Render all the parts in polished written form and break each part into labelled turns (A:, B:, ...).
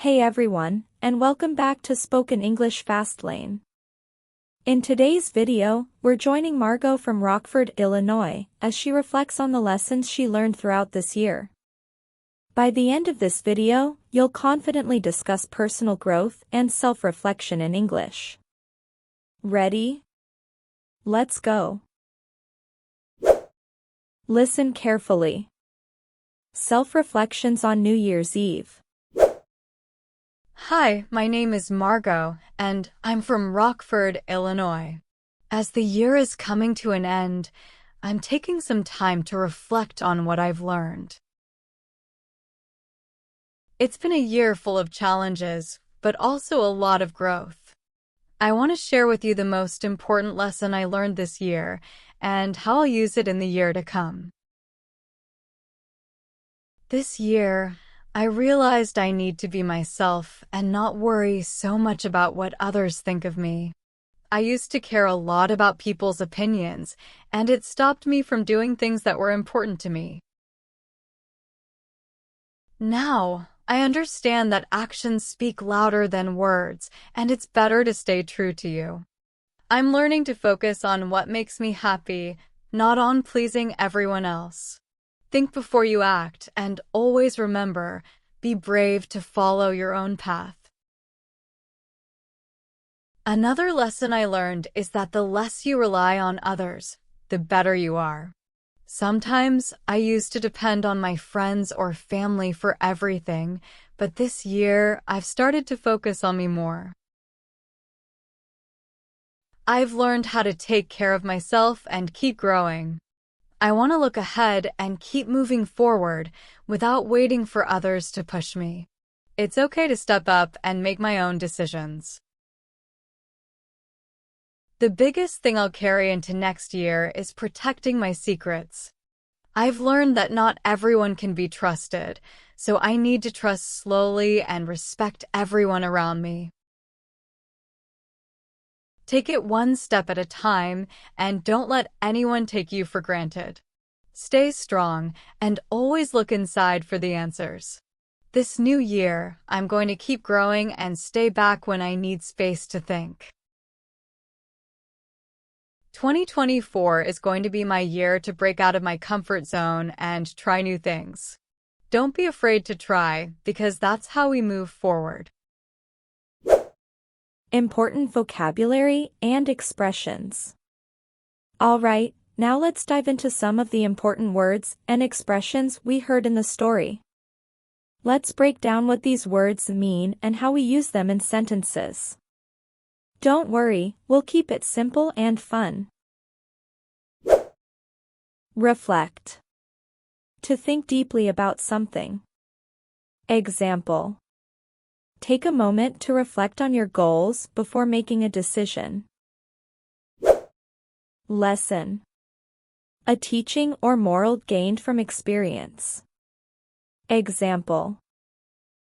A: Hey everyone, and welcome back to Spoken English Fastlane. In today's video, we're joining Margo from Rockford, Illinois, as she reflects on the lessons she learned throughout this year. By the end of this video, you'll confidently discuss personal growth and self-reflection in English. Ready? Let's go. Listen carefully. Self-reflections on New Year's Eve.
B: Hi, my name is Margo, and I'm from Rockford, Illinois. As the year is coming to an end, I'm taking some time to reflect on what I've learned. It's been a year full of challenges, but also a lot of growth. I want to share with you the most important lesson I learned this year and how I'll use it in the year to come. This year, I realized I need to be myself and not worry so much about what others think of me. I used to care a lot about people's opinions, and it stopped me from doing things that were important to me. Now, I understand that actions speak louder than words, and it's better to stay true to you. I'm learning to focus on what makes me happy, not on pleasing everyone else. Think before you act, and always remember, be brave to follow your own path. Another lesson I learned is that the less you rely on others, the better you are. Sometimes I used to depend on my friends or family for everything, but this year I've started to focus on me more. I've learned how to take care of myself and keep growing. I want to look ahead and keep moving forward without waiting for others to push me. It's okay to step up and make my own decisions. The biggest thing I'll carry into next year is protecting my secrets. I've learned that not everyone can be trusted, so I need to trust slowly and respect everyone around me. Take it one step at a time, and don't let anyone take you for granted. Stay strong, and always look inside for the answers. This new year, I'm going to keep growing and stay back when I need space to think. 2024 is going to be my year to break out of my comfort zone and try new things. Don't be afraid to try, because that's how we move forward.
A: Important vocabulary and expressions. Alright, now let's dive into some of the important words and expressions we heard in the story. Let's break down what these words mean and how we use them in sentences. Don't worry, we'll keep it simple and fun. Reflect. To think deeply about something. Example. Take a moment to reflect on your goals before making a decision. Lesson. A teaching or moral gained from experience. Example.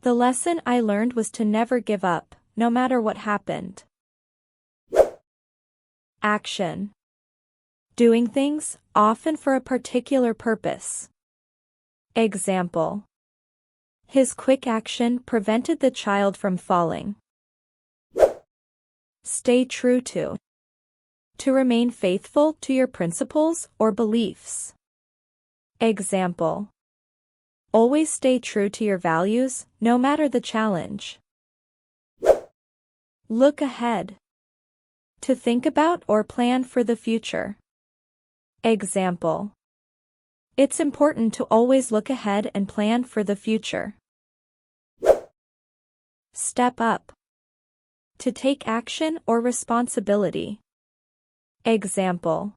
A: The lesson I learned was to never give up, no matter what happened. Action. Doing things, often for a particular purpose. Example. His quick action prevented the child from falling. Stay true to. To remain faithful to your principles or beliefs. Example. Always stay true to your values, no matter the challenge. Look ahead. To think about or plan for the future. Example. It's important to always look ahead and plan for the future. Step up. To take action or responsibility. Example.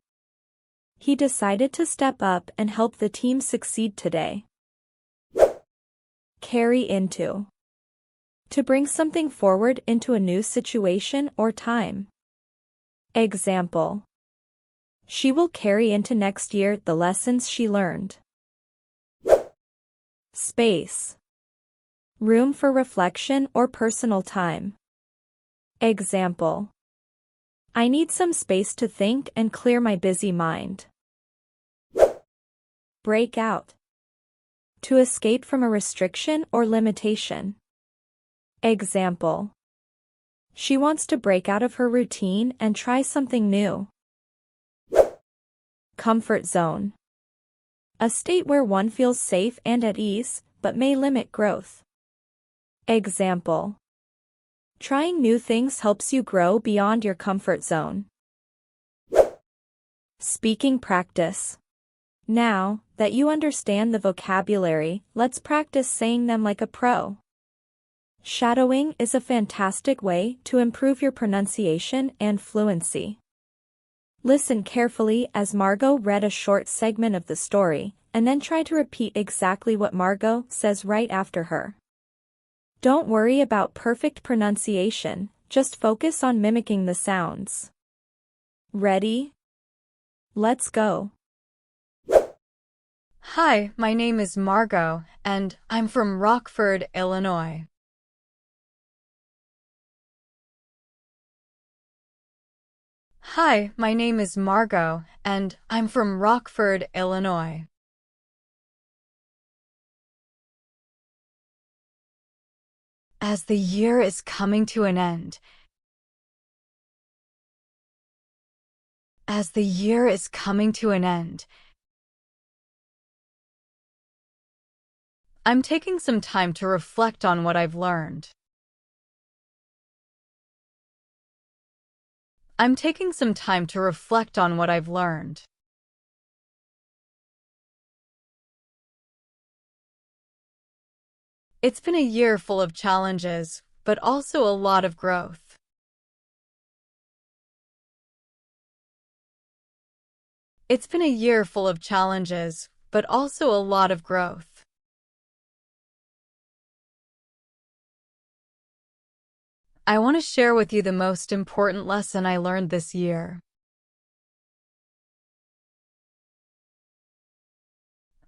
A: He decided to step up and help the team succeed today. Carry into. To bring something forward into a new situation or time. Example. She will carry into next year the lessons she learned. Space. Room for reflection or personal time. Example. I need some space to think and clear my busy mind. Break out. To escape from a restriction or limitation. Example. She wants to break out of her routine and try something new. Comfort zone. A state where one feels safe and at ease, but may limit growth. Example. Trying new things helps you grow beyond your comfort zone. Speaking practice. Now that you understand the vocabulary, let's practice saying them like a pro. Shadowing is a fantastic way to improve your pronunciation and fluency. Listen carefully as Margo read a short segment of the story, and then try to repeat exactly what Margo says right after her. Don't worry about perfect pronunciation, just focus on mimicking the sounds. Ready? Let's go.
B: Hi, my name is Margo, and I'm from Rockford, Illinois. Hi, my name is Margo, and I'm from Rockford, Illinois. As the year is coming to an end. As the year is coming to an end. I'm taking some time to reflect on what I've learned. I'm taking some time to reflect on what I've learned. It's been a year full of challenges, but also a lot of growth. It's been a year full of challenges, but also a lot of growth. I want to share with you the most important lesson I learned this year.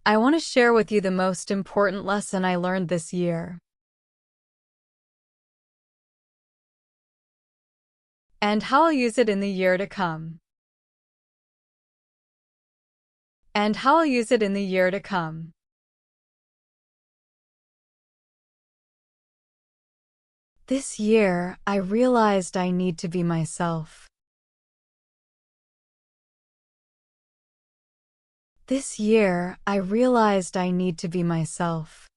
B: I want to share with you the most important lesson I learned this year. And how I'll use it in the year to come. And how I'll use it in the year to come. This year, I realized I need to be myself. This year, I realized I need to be myself.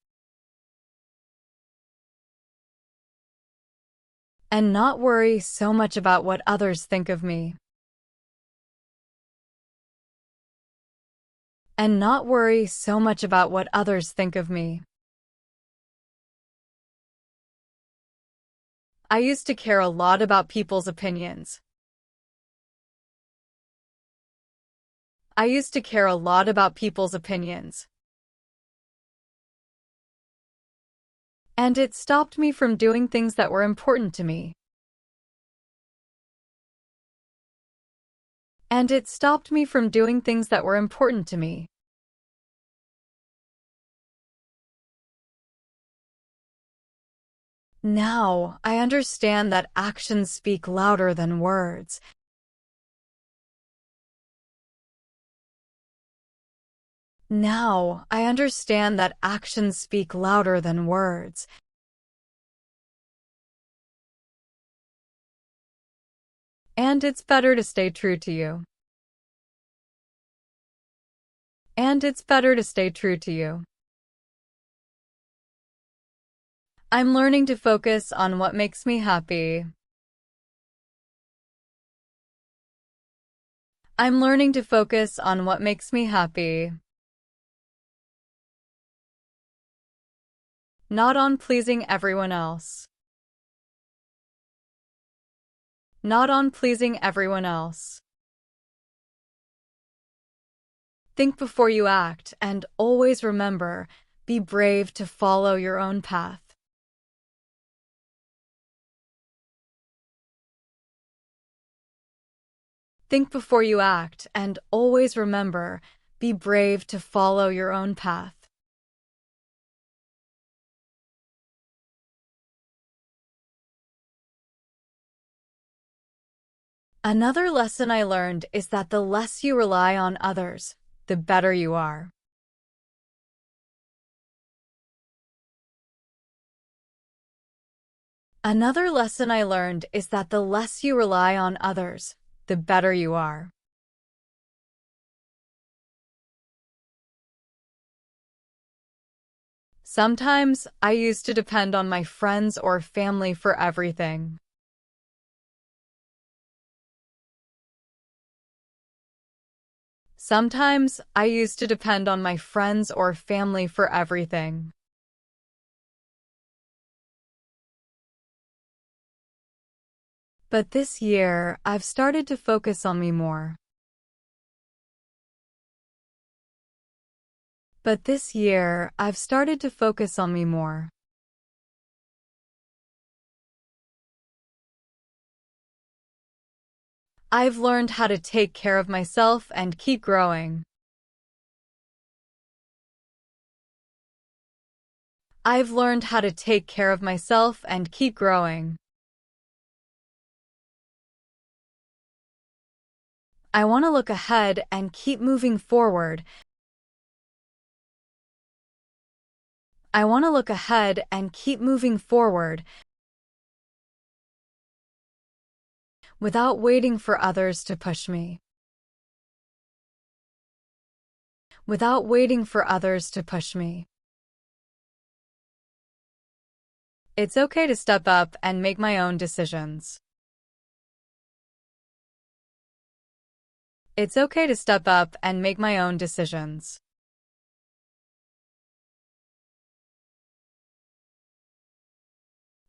B: And not worry so much about what others think of me. And not worry so much about what others think of me. I used to care a lot about people's opinions. I used to care a lot about people's opinions. And it stopped me from doing things that were important to me. And it stopped me from doing things that were important to me. Now, I understand that actions speak louder than words. Now, I understand that actions speak louder than words. And it's better to stay true to you. And it's better to stay true to you. I'm learning to focus on what makes me happy. I'm learning to focus on what makes me happy. Not on pleasing everyone else. Not on pleasing everyone else. Think before you act, and always remember, be brave to follow your own path. Think before you act, and always remember, be brave to follow your own path. Another lesson I learned is that the less you rely on others, the better you are. Another lesson I learned is that the less you rely on others, the better you are. Sometimes I used to depend on my friends or family for everything. Sometimes I used to depend on my friends or family for everything. But this year, I've started to focus on me more. But this year, I've started to focus on me more. I've learned how to take care of myself and keep growing. I've learned how to take care of myself and keep growing. I want to look ahead and keep moving forward. I want to look ahead and keep moving forward without waiting for others to push me. Without waiting for others to push me. It's okay to step up and make my own decisions. It's okay to step up and make my own decisions.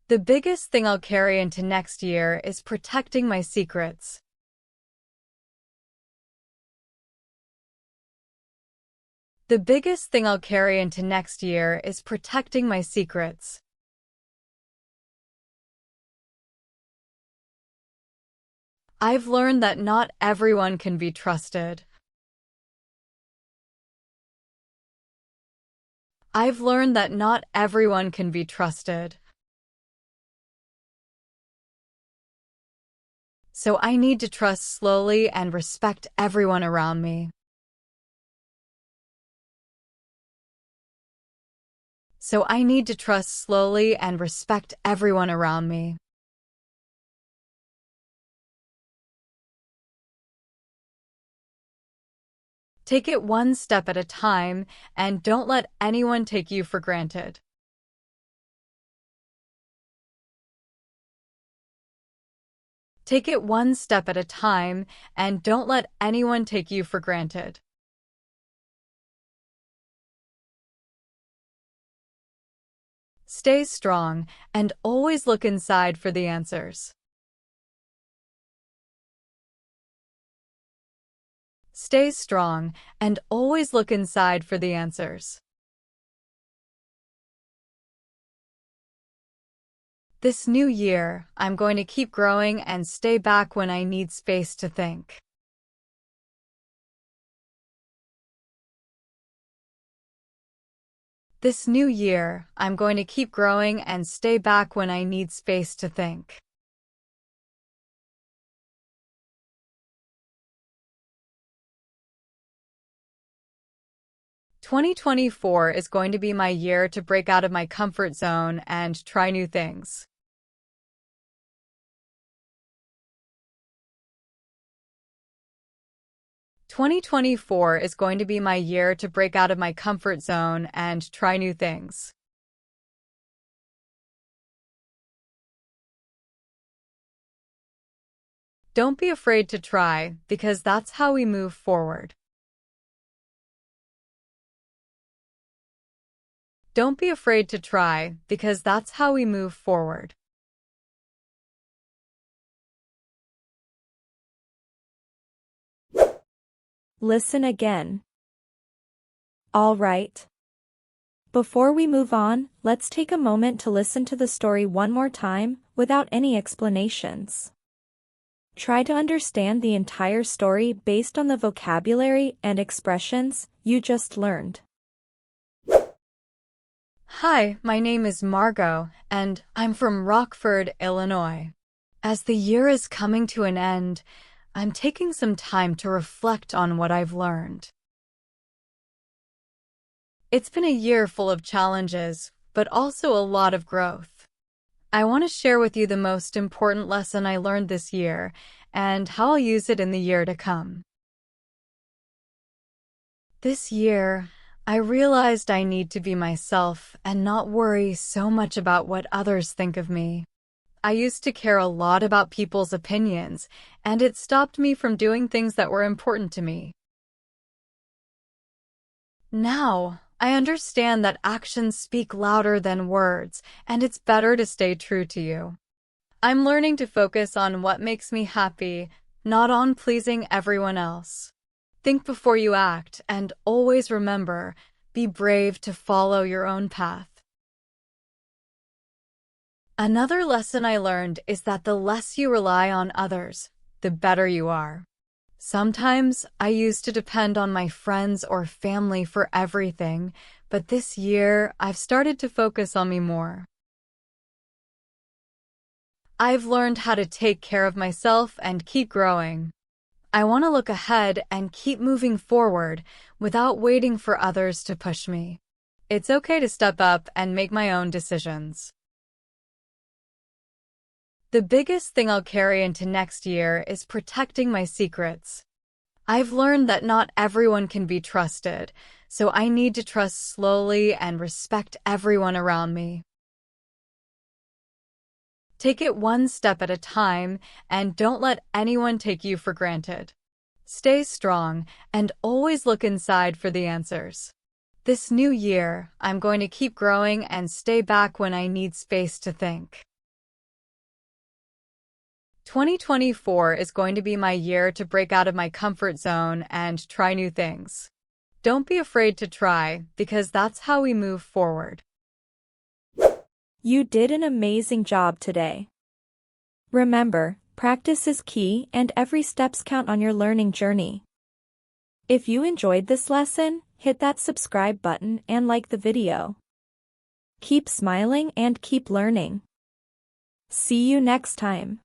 B: The biggest thing I'll carry into next year is protecting my secrets. The biggest thing I'll carry into next year is protecting my secrets. I've learned that not everyone can be trusted. I've learned that not everyone can be trusted. So I need to trust slowly and respect everyone around me. So I need to trust slowly and respect everyone around me. Take it one step at a time and don't let anyone take you for granted. Take it one step at a time and don't let anyone take you for granted. Stay strong and always look inside for the answers. Stay strong and always look inside for the answers. This new year, I'm going to keep growing and stay back when I need space to think. This new year, I'm going to keep growing and stay back when I need space to think. "2024 is going to be my year to break out of my comfort zone and try new things. 2024 is going to be my year to break out of my comfort zone and try new things. Don't be afraid to try, because that's how we move forward. Don't be afraid to try, because that's how we move forward.
A: Listen again. All right. Before we move on, let's take a moment to listen to the story one more time, without any explanations. Try to understand the entire story based on the vocabulary and expressions you just learned.
B: Hi, my name is Margo, and I'm from Rockford, Illinois. As the year is coming to an end, I'm taking some time to reflect on what I've learned. It's been a year full of challenges, but also a lot of growth. I want to share with you the most important lesson I learned this year and how I'll use it in the year to come. This year, I realized I need to be myself and not worry so much about what others think of me. I used to care a lot about people's opinions, and it stopped me from doing things that were important to me. Now, I understand that actions speak louder than words, and it's better to stay true to you. I'm learning to focus on what makes me happy, not on pleasing everyone else. Think before you act, and always remember, be brave to follow your own path. Another lesson I learned is that the less you rely on others, the better you are. Sometimes I used to depend on my friends or family for everything, but this year I've started to focus on me more. I've learned how to take care of myself and keep growing. I want to look ahead and keep moving forward without waiting for others to push me. It's okay to step up and make my own decisions. The biggest thing I'll carry into next year is protecting my secrets. I've learned that not everyone can be trusted, so I need to trust slowly and respect everyone around me. Take it one step at a time and don't let anyone take you for granted. Stay strong and always look inside for the answers. This new year, I'm going to keep growing and stay back when I need space to think. 2024 is going to be my year to break out of my comfort zone and try new things. Don't be afraid to try, because that's how we move forward.
A: You did an amazing job today. Remember, practice is key and every steps count on your learning journey. If you enjoyed this lesson, hit that subscribe button and like the video. Keep smiling and keep learning. See you next time.